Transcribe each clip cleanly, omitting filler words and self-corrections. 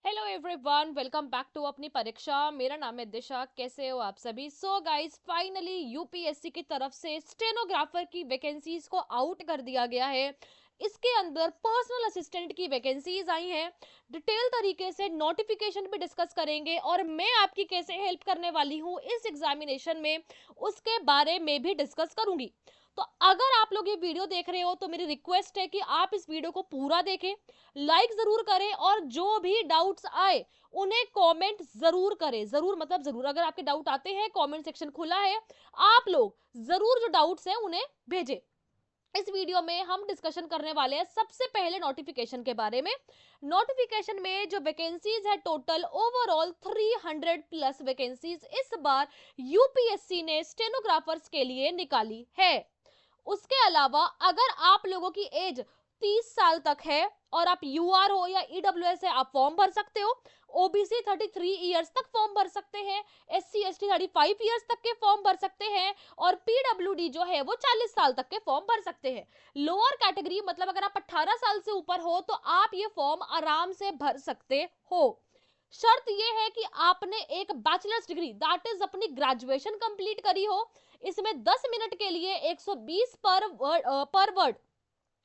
Hello everyone, welcome back to Apni Pariksha. मेरा नाम है दिशा। कैसे हो आप सभी? सो गाइस, फाइनली यूपीएससी की तरफ से स्टेनोग्राफर की वैकेंसीज को आउट कर दिया गया है। इसके अंदर पर्सनल असिस्टेंट की वैकेंसीज आई हैं। डिटेल तरीके से नोटिफिकेशन भी डिस्कस करेंगे और मैं आपकी कैसे हेल्प करने वाली हूँ इस एग्जामिनेशन में, उसके बारे में भी डिस्कस करूंगी। तो अगर आप लोग ये वीडियो देख रहे हो तो मेरी रिक्वेस्ट है कि आप इस वीडियो को पूरा देखें, लाइक जरूर करें और जो भी डाउट्स आए उन्हें कमेंट जरूर करें। जरूर मतलब जरूर, अगर आपके डाउट आते हैं कमेंट सेक्शन खुला है, आप लोग जरूर जो डाउट्स हैं उन्हें भेजें। इस वीडियो में हम डिस्कशन करने वाले हैं सबसे पहले नोटिफिकेशन के बारे में। नोटिफिकेशन में जो वैकेंसीज है टोटल ओवरऑल 300 प्लस वैकेंसीज इस बार यूपीएससी ने स्टेनोग्राफर्स के लिए निकाली है। उसके अलावा अगर आप लोगों की एज 30 साल तक है और आप यूआर हो या ईडब्ल्यूएस है, आप फॉर्म भर सकते हो। ओबीसी 33 इयर्स तक फॉर्म भर सकते हैं। एससी एसटी 35 इयर्स तक के फॉर्म भर सकते हैं और पीडब्ल्यूडी जो है वो 40 साल तक के फॉर्म भर सकते हैं। लोअर कैटेगरी मतलब अगर आप 18 साल से ऊपर हो तो आप ये फॉर्म आराम से भर सकते हो। शर्त ये है कि आपने एक बैचलर्स डिग्री दैट इज अपनी ग्रेजुएशन कंप्लीट करी हो। इसमें 10 मिनट के लिए 120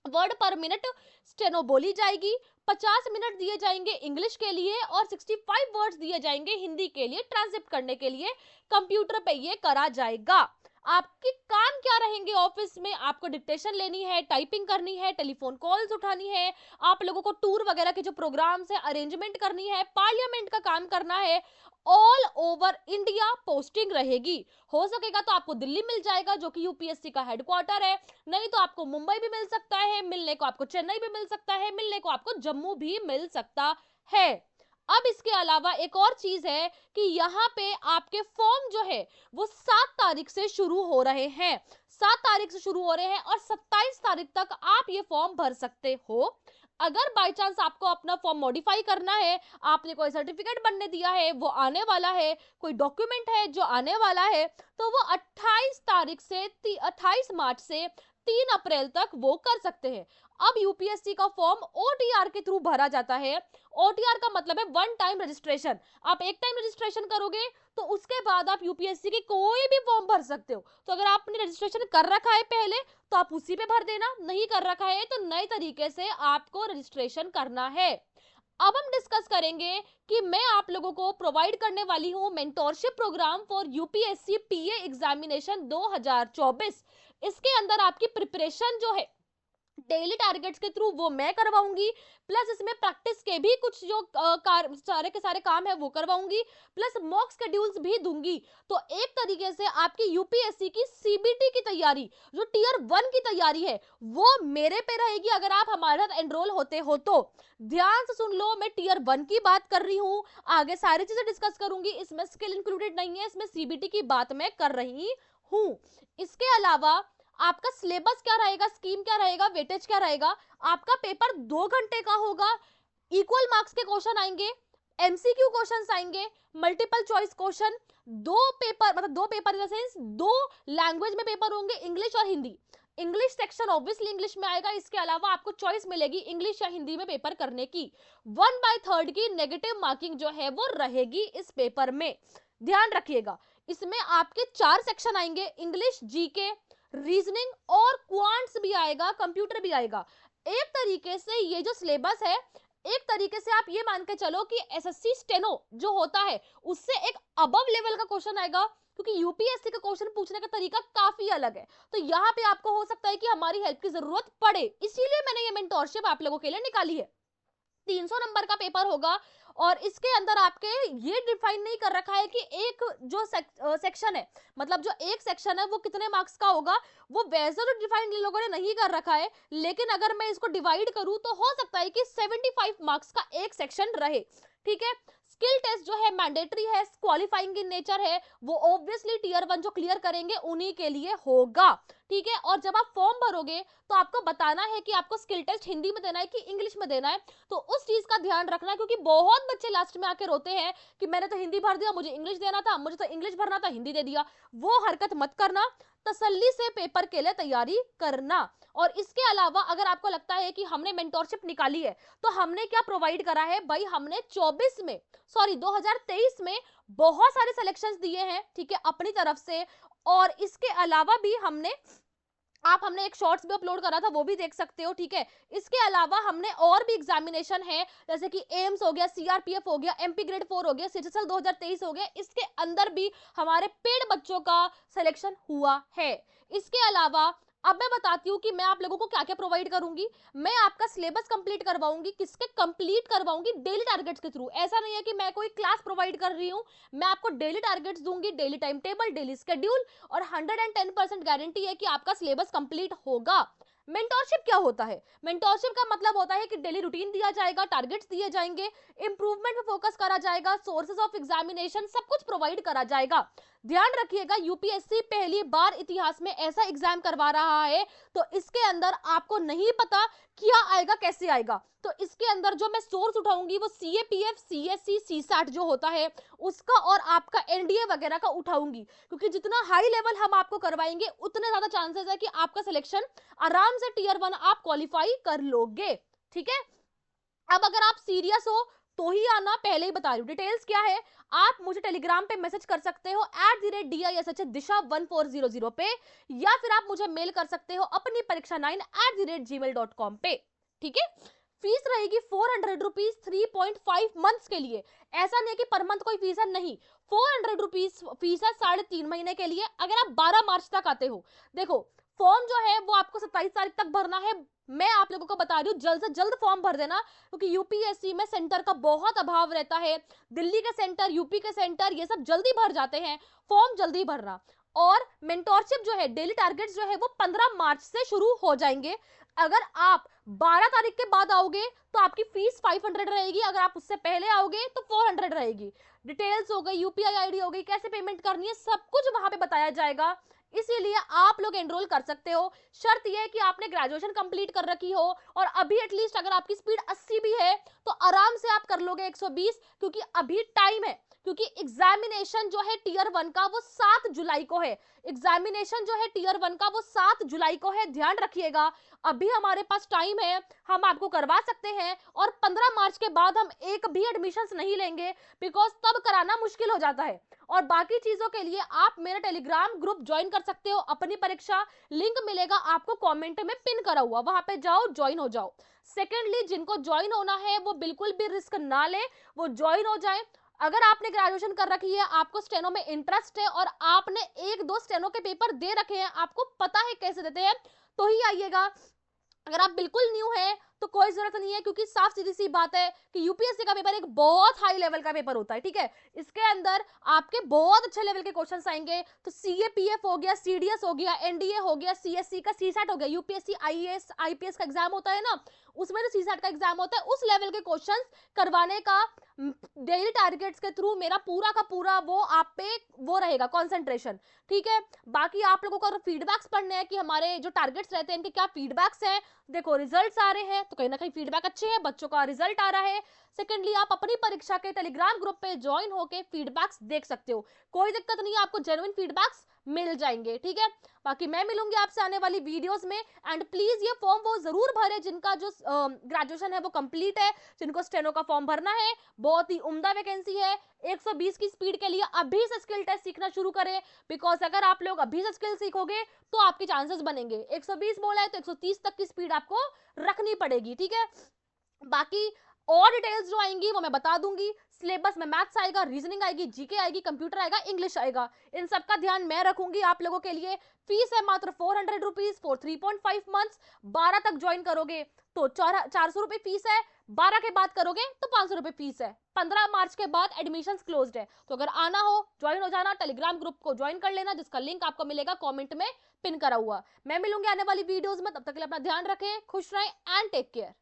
वर्ड पर मिनट स्टेनो बोली जाएगी। 50 मिनट दिए जाएंगे इंग्लिश के लिए और 65 वर्ड्स दिए जाएंगे हिंदी के लिए ट्रांसक्रिप्ट करने के लिए। कंप्यूटर पे ये करा जाएगा। आपके काम क्या रहेंगे ऑफिस में? आपको डिक्टेशन लेनी है, टाइपिंग करनी है, टेलीफोन कॉल्स उठानी है, आप लोगों को टूर वगैरह के जो प्रोग्राम्स है अरेंजमेंट करनी है, पार्लियामेंट का काम करना है। ऑल ओवर इंडिया पोस्टिंग रहेगी। हो सकेगा तो आपको दिल्ली मिल जाएगा जो कि यूपीएससी का हेडक्वार्टर है, नहीं तो आपको मुंबई भी मिल सकता है, मिलने को आपको चेन्नई भी मिल सकता है, मिलने को आपको जम्मू भी मिल सकता है। अब इसके अलावा एक और चीज है कि यहाँ पे आपके फॉर्म जो है वो 7 तारीख से शुरू हो रहे हैं। 7 तारीख से शुरू हो रहे हैं और 27 तारीख तक आप ये फॉर्म भर सकते हो। अगर बाय चांस आपको अपना फॉर्म मॉडिफाई करना है, आपने कोई सर्टिफिकेट बनने दिया है वो आने वाला है, कोई डॉक्यूमेंट है जो आने वाला है, तो वो 28 तारीख से 28 मार्च से 3 अप्रैल तक वो कर सकते हैं। अब यूपीएससी का फॉर्म ओटीआर के थ्रू भरा जाता है। ओटीआर का मतलब है वन टाइम रजिस्ट्रेशन। आप एक टाइम रजिस्ट्रेशन करोगे तो उसके बाद आप यूपीएससी की कोई भी फॉर्म भर सकते हो। तो अगर आपने रजिस्ट्रेशन कर रखा है पहले तो आप उसी पे भर देना, नहीं कर रखा है तो नए तरीके से आपको रजिस्ट्रेशन करना है। अब हम डिस्कस करेंगे कि मैं आप लोगों को प्रोवाइड करने वाली हूं mentorship program for UPSC PA examination 2024। इसके अंदर आपकी प्रिपरेशन जो है डेली टारगेट्स के थ्रू वो मैं करवाऊंगी, प्लस इसमें प्रैक्टिस के भी कुछ जो सारे के सारे काम है वो करवाऊंगी, प्लस मॉक शेड्यूल्स भी दूंगी। तो एक तरीके से आपकी यूपीएससी की सीबीटी की तैयारी, जो टीयर 1 की तैयारी है, वो मेरे पे रहेगी अगर आप हमारे साथ एनरोल होते हो तो। ध्यान से सुन लो, मैं टीयर 1 की बात कर रही हूँ, आगे सारी चीजें डिस्कस करूंगी, इसमें स्किल इंक्लूडेड नहीं है, इसमें सीबीटी की बात मैं कर रही हूँ। इसके अलावा आपका सिलेबस क्या रहेगा, स्कीम क्या रहेगा, वेटेज क्या रहेगा। आपका पेपर 2 घंटे का होगा। इक्वल मार्क्स के क्वेश्चन आएंगे, एमसीक्यू क्वेश्चंस आएंगे, मल्टीपल चॉइस क्वेश्चन। दो paper in the sense 2 language में पेपर होंगे, इंग्लिश और Hindi. English section obviously English में आएगा। इसके अलावा आपको चॉइस मिलेगी इंग्लिश या हिंदी में पेपर करने की। 1/3 की नेगेटिव मार्किंग जो है वो रहेगी इस पेपर में। ध्यान रखिएगा, इसमें आपके 4 सेक्शन आएंगे, इंग्लिश, जीके, रीजनिंग और क्वांट्स भी आएगा, कंप्यूटर भी आएगा। एक तरीके से ये जो सिलेबस है, एक तरीके से आप ये मान के चलो कि एसएससी स्टेनो जो होता है उससे एक अबव लेवल का क्वेश्चन आएगा, क्योंकि यूपीएससी का क्वेश्चन पूछने का तरीका काफी अलग है। तो यहाँ पे आपको हो सकता है कि हमारी हेल्प की जरूरत पड़े, इसीलिए मैंने ये मेंटोरशिप आप लोगों के लिए निकाली है। 300 नंबर का पेपर होगा और इसके अंदर आपके ये डिफाइन नहीं कर रखा है कि एक जो सेक्शन है, मतलब जो एक सेक्शन है वो कितने मार्क्स का होगा, वो वैसे तो डिफाइन लोगों ने नहीं कर रखा है। लेकिन अगर मैं इसको डिवाइड करूं तो हो सकता है कि 75 मार्क्स का एक सेक्शन रहे। ठीक है, स्किल टेस्ट जो है मैंडेटरी है, क्वालिफाइंग इन नेचर है, वो ऑब्वियसली टीयर 1 जो क्लियर करेंगे उन्हीं के लिए होगा। ठीक है, और जब आप फॉर्म भरोगे तो आपको बताना है कि आपको स्किल टेस्ट हिंदी में देना है कि इंग्लिश में देना है। तो उस चीज का ध्यान रखना, क्योंकि बहुत बच्चे लास्ट में आके रोते हैं कि मैंने तो हिंदी भर दिया, मुझे इंग्लिश देना था, मुझे तो इंग्लिश भरना था, हिंदी दे दिया। वो हरकत मत करना। तसल्ली से पेपर के लिए तैयारी करना। और इसके अलावा अगर आपको लगता है कि हमने मेंटोरशिप निकाली है, तो हमने क्या प्रोवाइड करा है भाई, हमने 2023 में बहुत सारे सिलेक्शंस दिए हैं, ठीक है, अपनी तरफ से। और इसके अलावा भी हमने एक शॉर्ट्स भी अपलोड करा था, वो भी देख सकते हो, ठीक है। इसके अलावा हमने और भी एग्जामिनेशन है, जैसे कि एम्स हो गया, सीआरपीएफ हो गया, एमपी ग्रेड 4 हो गया, सीजीएल 2023 हो गया, इसके अंदर भी हमारे पेड बच्चों का सिलेक्शन हुआ है। इसके अलावा अब मैं बताती हूँ कि मैं आप लोगों को क्या क्या प्रोवाइड करूंगी। मैं आपका सिलेबस कंप्लीट करवाऊंगी, किसके कंप्लीट करवाऊंगी, डेली टारगेट्स के थ्रू। ऐसा नहीं है कि मैं कोई क्लास प्रोवाइड कर रही हूँ, मैं आपको डेली टारगेट्स दूंगी, daily time table, daily schedule, और 110% गारंटी है कि आपका सिलेबस कंप्लीट होगा। मेंटोरशिप क्या होता है? मेंटोरशिप का मतलब होता है कि डेली रूटीन दिया जाएगा, टारगेट्स दिए जाएंगे, इंप्रूवमेंट पे फोकस करा जाएगा, सोर्सेज ऑफ एग्जामिनेशन सब कुछ प्रोवाइड करा जाएगा। ध्यान रखिएगा, यूपीएससी पहली बार इतिहास में ऐसा एग्जाम करवा रहा है, तो इसके अंदर आपको नहीं पता क्या आएगा, कैसे आएगा। तो इसके अंदर जो मैं सोर्स उठाऊंगी वो सीएपीएफ, सीएससी, सीसैट जो होता है उसका, और आपका एनडीए वगैरह का उठाऊंगी, क्योंकि जितना हाई लेवल हम आपको करवाएंगे उतने ज्यादा चांसेस है कि आपका सिलेक्शन आराम से टीयर 1 आप क्वालिफाई कर लोगे, ठीक है। अब अगर आप सीरियस हो तो ही आना, पहले ही बता रही हूँ। डिटेल्स क्या है, आप मुझे टेलीग्राम पे मैसेज कर सकते हो @DISH पे, या फिर आप मुझे मेल कर सकते हो अपनी परीक्षा 9@gmail.com पे, ठीक है। फीस रहेगी 400 रुपीज 3.5 मंथ्स के लिए। ऐसा नहीं है कि पर मंथ कोई फीस है, नहीं, 400 रुपीज फीस है 3.5 महीने के लिए। अगर आप 12 मार्च तक आते हो, देखो फॉर्म जो है वो आपको 27 तारीख तक भरना है। मैं आप लोगों को बता रही हूँ जल्द से जल्द फॉर्म भर देना, क्योंकि यूपीएससी में सेंटर का बहुत अभाव रहता है। दिल्ली के सेंटर, यूपी के सेंटर, ये सब जल्दी भर जाते हैं, फॉर्म जल्दी भरना। और मेंटोरशिप जो है, डेली टारगेट्स जो है वो 15 मार्च से शुरू हो जाएंगे। अगर आप 12 तारीख के बाद आओगे तो आपकी फीस 500 रहेगी, अगर आप उससे पहले आओगे तो 400 रहेगी। डिटेल्स हो गई, यूपीआई आईडी हो गई, कैसे पेमेंट करनी है, सब कुछ वहां पे बताया जाएगा। इसीलिए आप लोग एनरोल कर सकते हो। शर्त यह है कि आपने ग्रेजुएशन कंप्लीट कर रखी हो, और अभी एटलीस्ट अगर आपकी स्पीड 80 भी है तो आराम से आप कर लोगे 120, क्योंकि अभी टाइम है। क्योंकि एग्जामिनेशन जो है टीयर 1 का वो 7 जुलाई को है। एग्जामिनेशन जो है टीयर 1 का वो 7 जुलाई को है, ध्यान रखिएगा। अभी हमारे पास टाइम है, हम आपको करवा सकते हैं, और 15 मार्च के बाद हम एक भी एडमिशंस नहीं लेंगे, बिकॉज तब कराना मुश्किल हो जाता है। और बाकी चीजों के लिए आप मेरा टेलीग्राम ग्रुप ज्वाइन कर सकते हो, अपनी परीक्षा, लिंक मिलेगा आपको कमेंट में पिन करा हुआ, वहां पे जाओ, ज्वाइन हो जाओ। सेकेंडली, जिनको ज्वाइन होना है वो बिल्कुल भी रिस्क ना ले, वो ज्वाइन हो जाए। अगर आपने ग्रेजुएशन कर रखी है, आपको स्टेनो में इंटरेस्ट है, और आपने 1-2 स्टेनो के पेपर दे रखे हैं, आपको पता है कैसे देते हैं, तो ही आइएगा। अगर आप बिल्कुल न्यू है तो कोई जरूरत नहीं है, क्योंकि साफ सीधी सी बात है कि यूपीएससी का पेपर एक बहुत हाई लेवल का पेपर होता है, ठीक है। इसके अंदर आपके बहुत अच्छे लेवल के क्वेश्चंस आएंगे। तो सीएपीएफ हो गया, सीडीएस हो गया, एनडीए हो गया, सीएससी का सीसैट हो गया, यूपीएससी आईएएस आईपीएस का एग्जाम होता है ना, उसमें जो सीसैट का एग्जाम होता है, उस लेवल के क्वेश्चंस करवाने का डेली टारगेट्स के थ्रू मेरा पूरा का पूरा वो आप पे वो रहेगा कंसंट्रेशन, ठीक है। बाकी आप लोगों को अगर फीडबैक्स पढ़ने हैं कि हमारे जो टारगेट्स रहते हैं इनके क्या फीडबैक्स हैं, देखो रिजल्ट्स आ रहे हैं तो कहीं ना कहीं फीडबैक अच्छे हैं, बच्चों का रिजल्ट आ रहा है। सेकेंडली, आप अपनी परीक्षा के टेलीग्राम ग्रुप पे ज्वाइन होके फीडबैक्स देख सकते हो, कोई दिक्कत नहीं है, आपको जेन्युइन फीडबैक्स मिल जाएंगे, ठीक है। बाकी मैं मिलूंगी आपसे आने वाली वीडियोस में। एंड प्लीज ये फॉर्म वो जरूर भरे जिनका जो ग्रेजुएशन है वो कंप्लीट है, जिनको स्टेनो का फॉर्म भरना है। बहुत ही उम्दा वैकेंसी है, 120 की स्पीड के लिए अभी से स्किल टेस्ट सीखना शुरू करें, बिकॉज अगर आप लोग अभी से स्किल सीखोगे तो आपके चांसेस बनेंगे। 120 बोला है तो 130 तक की स्पीड आपको रखनी पड़ेगी, ठीक है। बाकी और डिटेल्स जो आएंगी वो मैं बता दूंगी। सिलेबस में मैथ्स आएगा, रीजनिंग आएगी, जीके आएगी, कंप्यूटर आएगा, इंग्लिश आएगा, इन सब का ध्यान मैं रखूंगी आप लोगों के लिए। फीस है मात्र 400 रुपीज फॉर 3.5 मंथ्स। 12 तक ज्वाइन करोगे तो 400 रुपए फीस है, 12 के बाद करोगे तो 500 रुपए फीस है। 15 मार्च के बाद एडमिशन क्लोज्ड है, तो अगर आना हो ज्वाइन हो जाना, टेलीग्राम ग्रुप को ज्वाइन कर लेना, जिसका लिंक आपको मिलेगा कॉमेंट में पिन करा हुआ। मैं मिलूंगी आने वाली वीडियोज में, तब तक के लिए अपना ध्यान रखें, खुश रहें एंड टेक केयर।